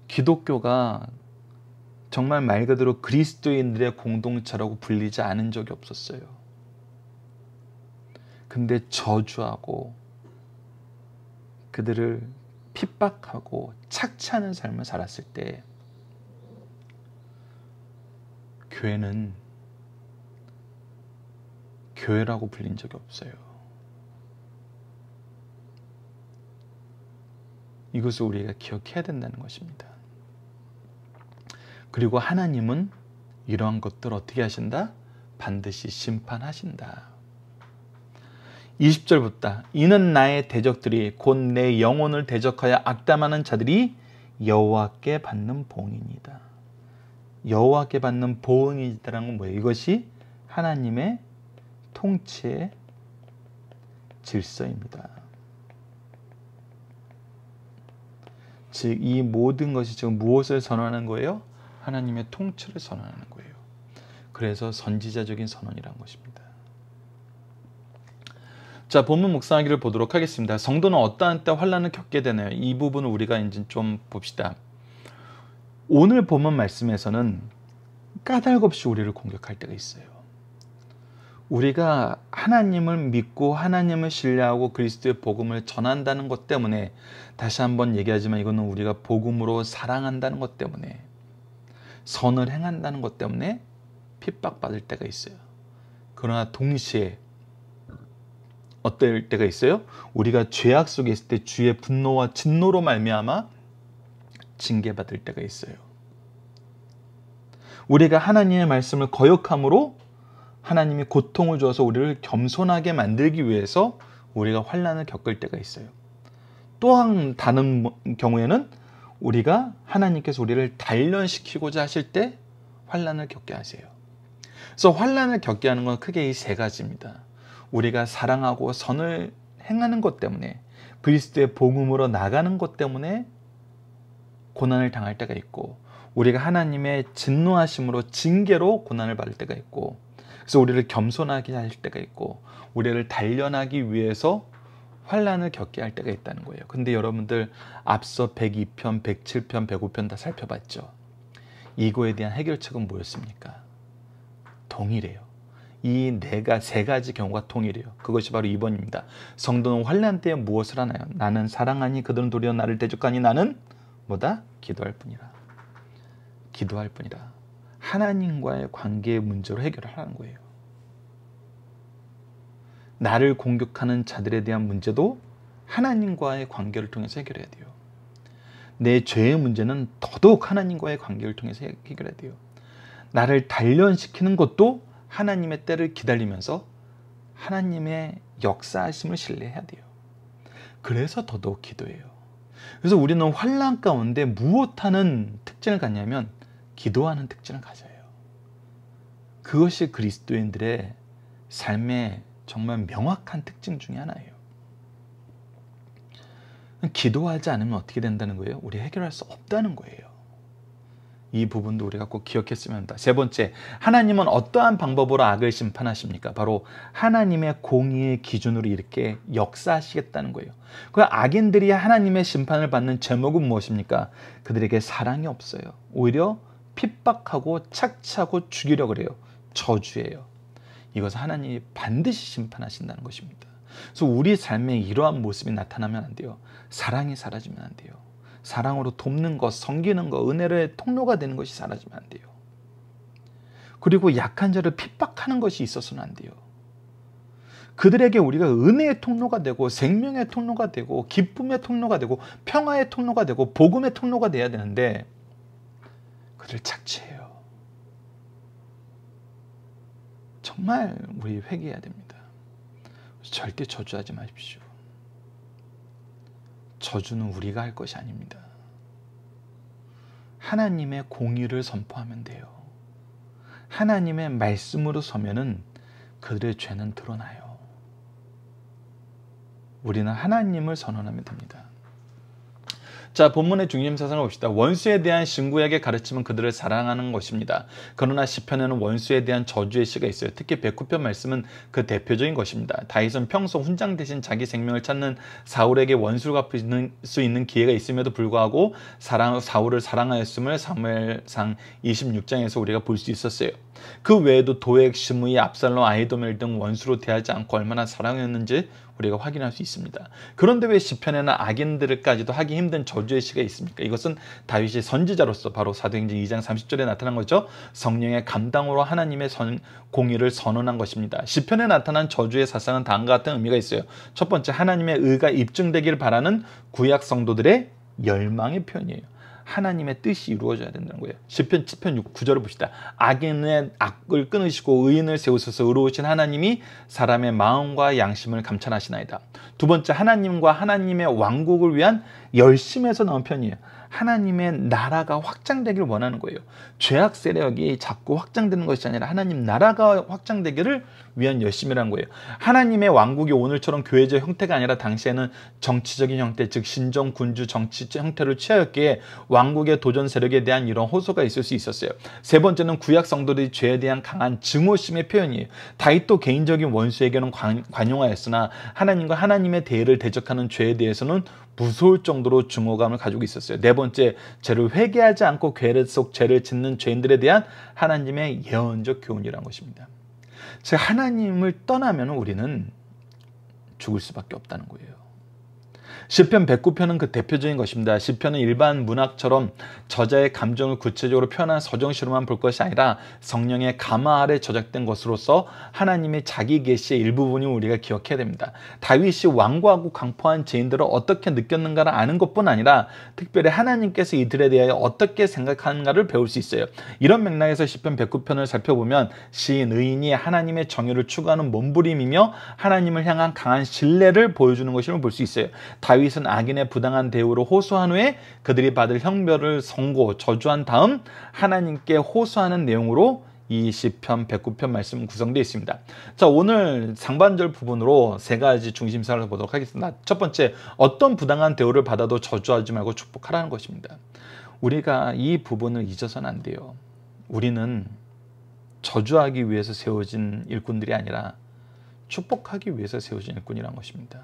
기독교가 정말 말 그대로 그리스도인들의 공동체라고 불리지 않은 적이 없었어요. 근데 저주하고 그들을 핍박하고 착취하는 삶을 살았을 때 교회는 교회라고 불린 적이 없어요. 이것을 우리가 기억해야 된다는 것입니다. 그리고 하나님은 이러한 것들 어떻게 하신다? 반드시 심판하신다. 20절부터 이는 나의 대적들이 곧 내 영혼을 대적하여 악담하는 자들이 여호와께 받는 보응이니이다. 여호와께 받는 보응이라는 건 뭐예요? 이것이 하나님의 통치의 질서입니다. 즉 이 모든 것이 지금 무엇을 선언하는 거예요? 하나님의 통치를 선언하는 거예요. 그래서 선지자적인 선언이라는 것입니다. 자, 본문 묵상하기를 보도록 하겠습니다. 성도는 어떠한 때 환난을 겪게 되나요? 이 부분을 우리가 이제 좀 봅시다. 오늘 본문 말씀에서는 까닭 없이 우리를 공격할 때가 있어요. 우리가 하나님을 믿고 하나님을 신뢰하고 그리스도의 복음을 전한다는 것 때문에, 다시 한번 얘기하지만 이거는 우리가 복음으로 사랑한다는 것 때문에, 선을 행한다는 것 때문에 핍박받을 때가 있어요. 그러나 동시에 어떨 때가 있어요? 우리가 죄악 속에 있을 때 주의 분노와 진노로 말미암아 징계받을 때가 있어요. 우리가 하나님의 말씀을 거역함으로 하나님이 고통을 주어서 우리를 겸손하게 만들기 위해서 우리가 환난을 겪을 때가 있어요. 또한 다른 경우에는 우리가 하나님께서 우리를 단련시키고자 하실 때 환난을 겪게 하세요. 그래서 환난을 겪게 하는 건 크게 이 세 가지입니다. 우리가 사랑하고 선을 행하는 것 때문에, 그리스도의 복음으로 나가는 것 때문에 고난을 당할 때가 있고, 우리가 하나님의 진노하심으로 징계로 고난을 받을 때가 있고, 그래서 우리를 겸손하게 할 때가 있고, 우리를 단련하기 위해서 환난을 겪게 할 때가 있다는 거예요. 근데 여러분들 앞서 102편, 107편, 105편 다 살펴봤죠. 이거에 대한 해결책은 뭐였습니까? 동일해요. 이 세 가지 경우가 동일해요. 그것이 바로 2번입니다. 성도는 환난 때에 무엇을 하나요? 나는 사랑하니 그들은 도리어 나를 대적하니 나는 뭐다? 기도할 뿐이라. 기도할 뿐이라. 하나님과의 관계의 문제로 해결을 하는 거예요. 나를 공격하는 자들에 대한 문제도 하나님과의 관계를 통해서 해결해야 돼요. 내 죄의 문제는 더더욱 하나님과의 관계를 통해서 해결해야 돼요. 나를 단련시키는 것도 하나님의 때를 기다리면서 하나님의 역사하심을 신뢰해야 돼요. 그래서 더더욱 기도해요. 그래서 우리는 환난 가운데 무엇하는 특징을 갖냐면 기도하는 특징을 가져요. 그것이 그리스도인들의 삶의 정말 명확한 특징 중에 하나예요. 기도하지 않으면 어떻게 된다는 거예요? 우리 해결할 수 없다는 거예요. 이 부분도 우리가 꼭 기억했으면 합니다. 세 번째, 하나님은 어떠한 방법으로 악을 심판하십니까? 바로 하나님의 공의의 기준으로 이렇게 역사하시겠다는 거예요. 그 악인들이 하나님의 심판을 받는 제목은 무엇입니까? 그들에게 사랑이 없어요. 오히려 핍박하고 착취하고 죽이려고 그래요. 저주예요. 이것은 하나님이 반드시 심판하신다는 것입니다. 그래서 우리 삶에 이러한 모습이 나타나면 안 돼요. 사랑이 사라지면 안 돼요. 사랑으로 돕는 것, 섬기는 것, 은혜의 통로가 되는 것이 사라지면 안 돼요. 그리고 약한 자를 핍박하는 것이 있어서는 안 돼요. 그들에게 우리가 은혜의 통로가 되고 생명의 통로가 되고 기쁨의 통로가 되고 평화의 통로가 되고 복음의 통로가 돼야 되는데 그들 착취해요. 정말 우리 회개해야 됩니다. 절대 저주하지 마십시오. 저주는 우리가 할 것이 아닙니다. 하나님의 공의를 선포하면 돼요. 하나님의 말씀으로 서면은 그들의 죄는 드러나요. 우리는 하나님을 선언하면 됩니다. 자, 본문의 중심 사상을 봅시다. 원수에 대한 신구약의 가르침은 그들을 사랑하는 것입니다. 그러나 시편에는 원수에 대한 저주의 시가 있어요. 특히 109편 말씀은 그 대표적인 것입니다. 다윗은 평소 훈장 대신 자기 생명을 찾는 사울에게 원수를 갚을 수 있는 기회가 있음에도 불구하고 사울을 사랑하였음을 사무엘상 26장에서 우리가 볼 수 있었어요. 그 외에도 도액, 시므이, 압살롬, 아히도멜 등 원수로 대하지 않고 얼마나 사랑했는지 우리가 확인할 수 있습니다. 그런데 왜 시편에는 악인들까지도 하기 힘든 저주의 시가 있습니까? 이것은 다윗이 선지자로서 바로 사도행전 2장 30절에 나타난 거죠. 성령의 감당으로 하나님의 공의를 선언한 것입니다. 시편에 나타난 저주의 사상은 다음과 같은 의미가 있어요. 첫 번째, 하나님의 의가 입증되길 바라는 구약 성도들의 열망의 표현이에요. 하나님의 뜻이 이루어져야 된다는 거예요. 시편 7편 9절을 봅시다. 악인의 악을 끊으시고 의인을 세우셔서 의로우신 하나님이 사람의 마음과 양심을 감찰하시나이다. 두 번째, 하나님과 하나님의 왕국을 위한 열심에서 나온 편이에요. 하나님의 나라가 확장되기를 원하는 거예요. 죄악 세력이 자꾸 확장되는 것이 아니라 하나님 나라가 확장되기를 위한 열심이라는 거예요. 하나님의 왕국이 오늘처럼 교회적 형태가 아니라 당시에는 정치적인 형태, 즉 신정, 군주, 정치 형태를 취하였기에 왕국의 도전 세력에 대한 이런 호소가 있을 수 있었어요. 세 번째는 구약 성도들이 죄에 대한 강한 증오심의 표현이에요. 다윗도 개인적인 원수에게는 관용하였으나 하나님과 하나님의 대의를 대적하는 죄에 대해서는 무서울 정도로 증오감을 가지고 있었어요. 네 번째, 죄를 회개하지 않고 괴뢰 속 죄를 짓는 죄인들에 대한 하나님의 예언적 교훈이라는 것입니다. 즉 하나님을 떠나면 우리는 죽을 수밖에 없다는 거예요. 시편 109편은 그 대표적인 것입니다. 시편은 일반 문학처럼 저자의 감정을 구체적으로 표현한 서정시로만 볼 것이 아니라 성령의 감화 아래 저작된 것으로서 하나님의 자기 계시의 일부분이 우리가 기억해야 됩니다. 다윗이 완고하고 강포한 죄인들을 어떻게 느꼈는가를 아는 것뿐 아니라 특별히 하나님께서 이들에 대하여 어떻게 생각하는가를 배울 수 있어요. 이런 맥락에서 시편 109편을 살펴보면 시인, 의인이 하나님의 정의를 추구하는 몸부림이며 하나님을 향한 강한 신뢰를 보여주는 것임을 볼 수 있어요. 다윗은 악인의 부당한 대우로 호소한 후에 그들이 받을 형벌을 선고, 저주한 다음 하나님께 호소하는 내용으로 이 시편 109편 말씀은 구성되어 있습니다. 자, 오늘 상반절 부분으로 세 가지 중심사를 보도록 하겠습니다. 첫 번째, 어떤 부당한 대우를 받아도 저주하지 말고 축복하라는 것입니다. 우리가 이 부분을 잊어서는 안 돼요. 우리는 저주하기 위해서 세워진 일꾼들이 아니라 축복하기 위해서 세워진 일꾼이라는 것입니다.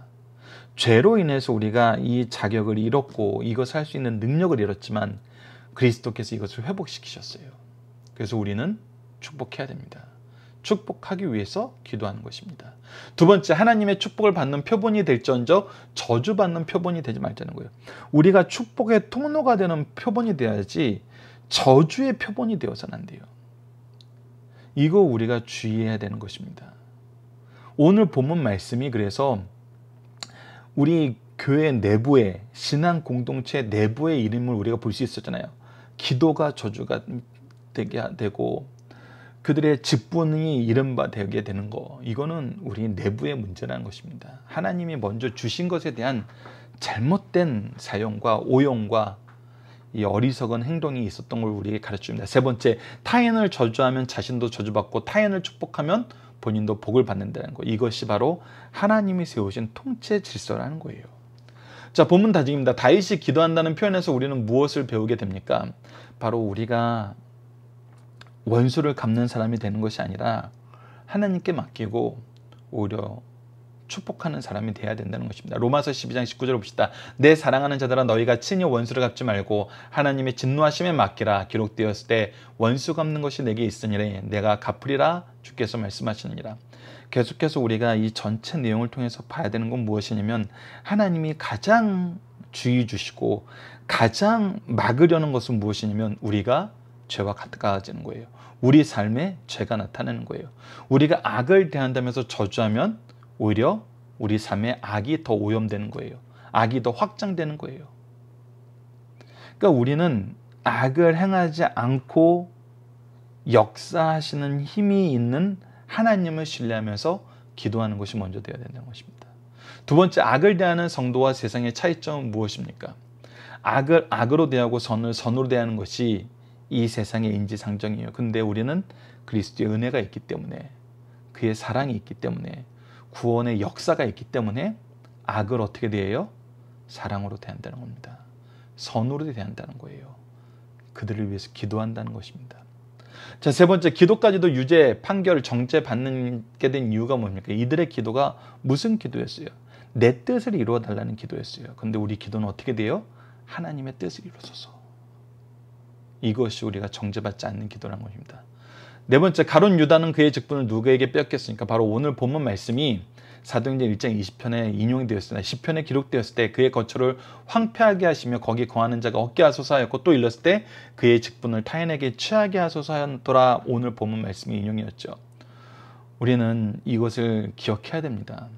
죄로 인해서 우리가 이 자격을 잃었고 이것을 할 수 있는 능력을 잃었지만 그리스도께서 이것을 회복시키셨어요. 그래서 우리는 축복해야 됩니다. 축복하기 위해서 기도하는 것입니다. 두 번째, 하나님의 축복을 받는 표본이 될지언정 저주받는 표본이 되지 말자는 거예요. 우리가 축복의 통로가 되는 표본이 되어야지 저주의 표본이 되어서는 안 돼요. 이거 우리가 주의해야 되는 것입니다. 오늘 본문 말씀이 그래서 우리 교회 내부의 신앙 공동체 내부의 이름을 우리가 볼 수 있었잖아요. 기도가 저주가 되게 되고 그들의 직분이 이른바 되게 되는 거, 이거는 우리 내부의 문제라는 것입니다. 하나님이 먼저 주신 것에 대한 잘못된 사용과 오용과 이 어리석은 행동이 있었던 걸 우리에게 가르쳐줍니다. 세 번째, 타인을 저주하면 자신도 저주받고 타인을 축복하면 본인도 복을 받는다는 거. 이것이 바로 하나님이 세우신 통치 질서라는 거예요. 자, 본문 다짐입니다. 다윗이 기도한다는 표현에서 우리는 무엇을 배우게 됩니까? 바로 우리가 원수를 갚는 사람이 되는 것이 아니라 하나님께 맡기고 오히려 축복하는 사람이 돼야 된다는 것입니다. 로마서 12장 19절 봅시다. 내 사랑하는 자들아, 너희가 친히 원수를 갚지 말고 하나님의 진노하심에 맡기라. 기록되었을 때 원수 갚는 것이 내게 있으니라. 내가 갚으리라. 주께서 말씀하시느니라. 계속해서 우리가 이 전체 내용을 통해서 봐야 되는 건 무엇이냐면 하나님이 가장 주의 주시고 가장 막으려는 것은 무엇이냐면 우리가 죄와 가까워지는 거예요. 우리 삶에 죄가 나타나는 거예요. 우리가 악을 대한다면서 저주하면 오히려 우리 삶에 악이 더 오염되는 거예요. 악이 더 확장되는 거예요. 그러니까 우리는 악을 행하지 않고 역사하시는 힘이 있는 하나님을 신뢰하면서 기도하는 것이 먼저 되어야 된다는 것입니다. 두 번째, 악을 대하는 성도와 세상의 차이점은 무엇입니까? 악을 악으로 대하고 선을 선으로 대하는 것이 이 세상의 인지상정이에요. 근데 우리는 그리스도의 은혜가 있기 때문에, 그의 사랑이 있기 때문에, 구원의 역사가 있기 때문에 악을 어떻게 대해요? 사랑으로 대한다는 겁니다. 선으로 대한다는 거예요. 그들을 위해서 기도한다는 것입니다. 자, 세 번째, 기도까지도 유죄, 판결, 정죄 받게 된 이유가 뭡니까? 이들의 기도가 무슨 기도였어요? 내 뜻을 이루어 달라는 기도였어요. 근데 우리 기도는 어떻게 돼요? 하나님의 뜻을 이루어서서. 이것이 우리가 정죄받지 않는 기도라는 것입니다. 네 번째, 가룟 유다는 그의 직분을 누구에게 뺏겼습니까? 바로 오늘 본문 말씀이 사도행전 1장 20편에 인용이 되었습니다. 10편에 기록되었을 때 그의 거처를 황폐하게 하시며 거기 거하는 자가 없게 하소서 하였고, 또 일렀을 때 그의 직분을 타인에게 취하게 하소서 하였더라. 오늘 본문 말씀이 인용이었죠. 우리는 이것을 기억해야 됩니다.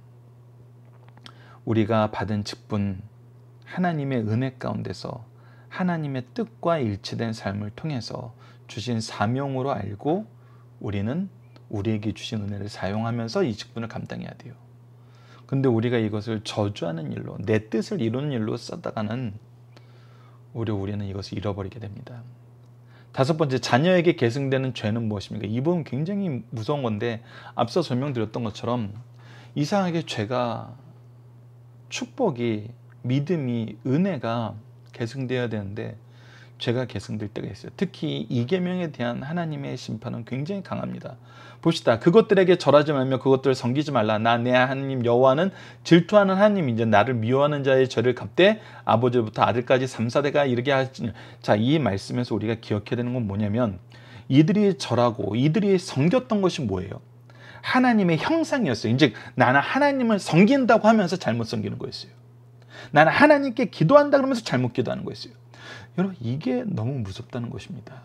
우리가 받은 직분, 하나님의 은혜 가운데서 하나님의 뜻과 일치된 삶을 통해서 주신 사명으로 알고 우리는 우리에게 주신 은혜를 사용하면서 이 직분을 감당해야 돼요. 근데 우리가 이것을 저주하는 일로, 내 뜻을 이루는 일로 쓰다가는 오히려 우리는 이것을 잃어버리게 됩니다. 다섯 번째, 자녀에게 계승되는 죄는 무엇입니까? 이 부분 굉장히 무서운 건데, 앞서 설명드렸던 것처럼 이상하게 죄가, 축복이, 믿음이, 은혜가 계승되어야 되는데 죄가 계승될 때가 있어요. 특히 이계명에 대한 하나님의 심판은 굉장히 강합니다. 봅시다. 그것들에게 절하지 말며 그것들을 섬기지 말라. 나 내 하나님 여호와는 질투하는 하나님, 이제 나를 미워하는 자의 죄를 갚되 아버지부터 아들까지 3, 4대가 이르게 하시니. 자, 이 말씀에서 우리가 기억해야 되는 건 뭐냐면 이들이 절하고 이들이 섬겼던 것이 뭐예요? 하나님의 형상이었어요. 즉 나는 하나님을 섬긴다고 하면서 잘못 섬기는 거였어요. 나는 하나님께 기도한다 그러면서 잘못 기도하는 거였어요. 여러분, 이게 너무 무섭다는 것입니다.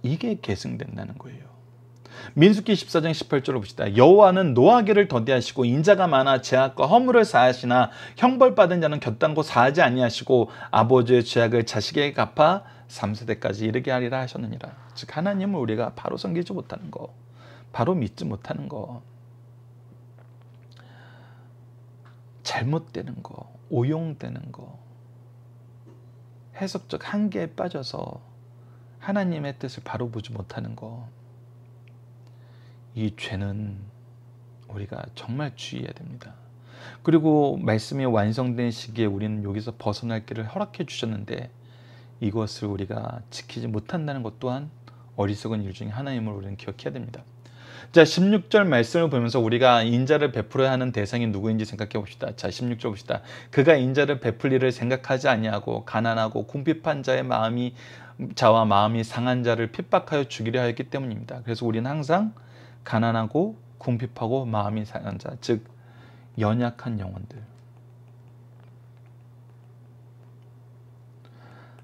이게 계승된다는 거예요. 민수기 14장 18절을 봅시다. 여호와는 노하기를 더디하시고 인자가 많아 죄악과 허물을 사하시나 형벌받은 자는 곁단고 사하지 아니하시고 아버지의 죄악을 자식에게 갚아 3세대까지 이르게 하리라 하셨느니라. 즉 하나님을 우리가 바로 섬기지 못하는 거, 바로 믿지 못하는 거, 잘못되는 거, 오용되는 거, 해석적 한계에 빠져서 하나님의 뜻을 바로 보지 못하는 거, 이 죄는 우리가 정말 주의해야 됩니다. 그리고 말씀이 완성된 시기에 우리는 여기서 벗어날 길을 허락해 주셨는데 이것을 우리가 지키지 못한다는 것 또한 어리석은 일 중에 하나임을 우리는 기억해야 됩니다. 자, 16절 말씀을 보면서 우리가 인자를 베풀어야 하는 대상이 누구인지 생각해 봅시다. 자, 16절 봅시다. 그가 인자를 베풀리를 생각하지 아니하고 가난하고 궁핍한 자와 마음이 상한 자를 핍박하여 죽이려 하였기 때문입니다. 그래서 우리는 항상 가난하고 궁핍하고 마음이 상한 자, 즉 연약한 영혼들,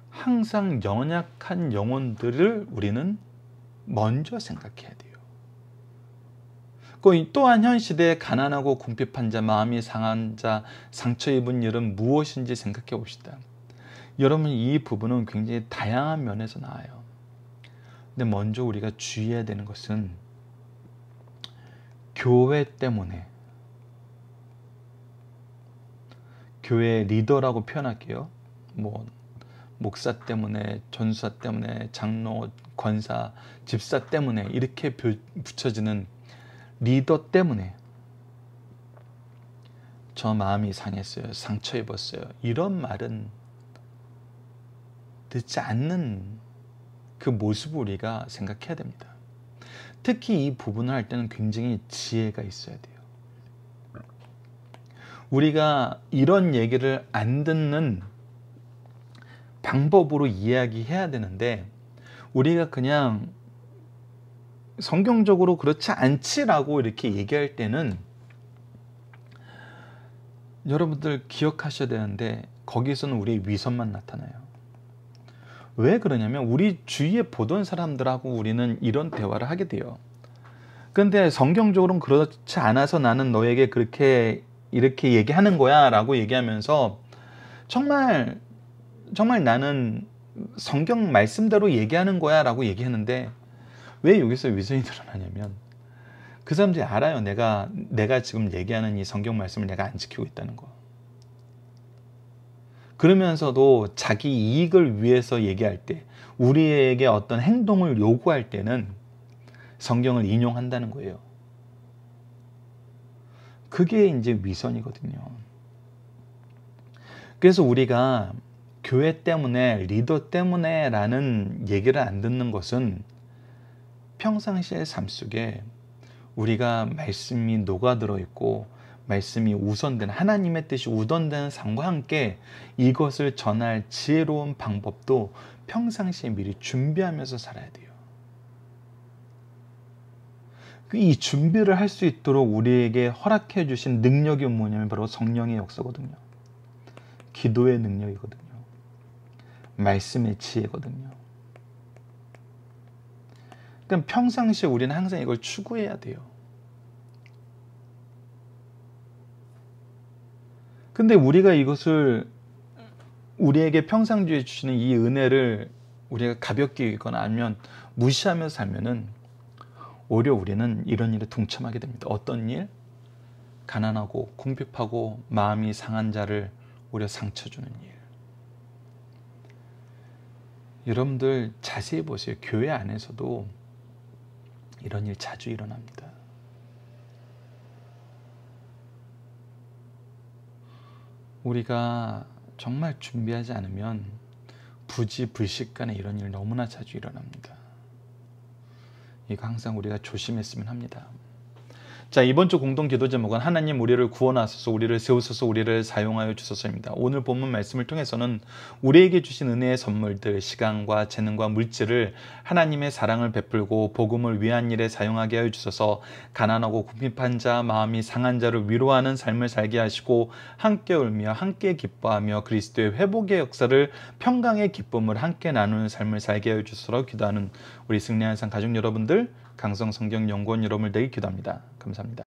항상 연약한 영혼들을 우리는 먼저 생각해야 돼요. 또한 현 시대에 가난하고 궁핍한 자, 마음이 상한 자, 상처 입은 일은 무엇인지 생각해 봅시다. 여러분, 이 부분은 굉장히 다양한 면에서 나와요. 근데 먼저 우리가 주의해야 되는 것은 교회 때문에, 교회 리더라고 표현할게요. 목사 때문에, 전수사 때문에, 장로, 권사, 집사 때문에 이렇게 붙여지는 리더 때문에 저 마음이 상했어요, 상처 입었어요, 이런 말은 듣지 않는 그 모습을 우리가 생각해야 됩니다. 특히 이 부분을 할 때는 굉장히 지혜가 있어야 돼요. 우리가 이런 얘기를 안 듣는 방법으로 이야기해야 되는데 우리가 그냥 성경적으로 그렇지 않지라고 이렇게 얘기할 때는 여러분들 기억하셔야 되는데 거기서는 우리의 위선만 나타나요. 왜 그러냐면 우리 주위에 보던 사람들하고 우리는 이런 대화를 하게 돼요. 근데 성경적으로는 그렇지 않아서 나는 너에게 이렇게 얘기하는 거야 라고 얘기하면서 정말 나는 성경 말씀대로 얘기하는 거야 라고 얘기하는데 왜 여기서 위선이 드러나냐면 그 사람들이 알아요. 내가 지금 얘기하는 이 성경 말씀을 내가 안 지키고 있다는 거. 그러면서도 자기 이익을 위해서 얘기할 때, 우리에게 어떤 행동을 요구할 때는 성경을 인용한다는 거예요. 그게 이제 위선이거든요. 그래서 우리가 교회 때문에, 리더 때문에 라는 얘기를 안 듣는 것은 평상시의 삶 속에 우리가 말씀이 녹아들어 있고 말씀이 우선되는, 하나님의 뜻이 우선되는 삶과 함께 이것을 전할 지혜로운 방법도 평상시에 미리 준비하면서 살아야 돼요. 이 준비를 할 수 있도록 우리에게 허락해 주신 능력이 뭐냐면 바로 성령의 역사거든요. 기도의 능력이거든요. 말씀의 지혜거든요. 그럼 평상시에 우리는 항상 이걸 추구해야 돼요. 근데 우리가 이것을, 우리에게 평상시에 주시는 이 은혜를 우리가 가볍게 여기거나 아니면 무시하면서 살면은 오히려 우리는 이런 일에 동참하게 됩니다. 어떤 일? 가난하고 궁핍하고 마음이 상한 자를 오히려 상처 주는 일. 여러분들 자세히 보세요. 교회 안에서도 이런 일 자주 일어납니다. 우리가 정말 준비하지 않으면 부지불식간에 이런 일 너무나 자주 일어납니다. 이거 항상 우리가 조심했으면 합니다. 자, 이번 주 공동 기도 제목은 하나님 우리를 구원하소서, 우리를 세우소서, 우리를 사용하여 주소서입니다. 오늘 본문 말씀을 통해서는 우리에게 주신 은혜의 선물들, 시간과 재능과 물질을 하나님의 사랑을 베풀고 복음을 위한 일에 사용하게 하여 주소서, 가난하고 궁핍한 자, 마음이 상한 자를 위로하는 삶을 살게 하시고 함께 울며 함께 기뻐하며 그리스도의 회복의 역사를, 평강의 기쁨을 함께 나누는 삶을 살게 하여 주소서 기도하는 우리 승리한 상 가족 여러분들, 강성성경연구원 여러분을 되게 기도합니다. 감사합니다.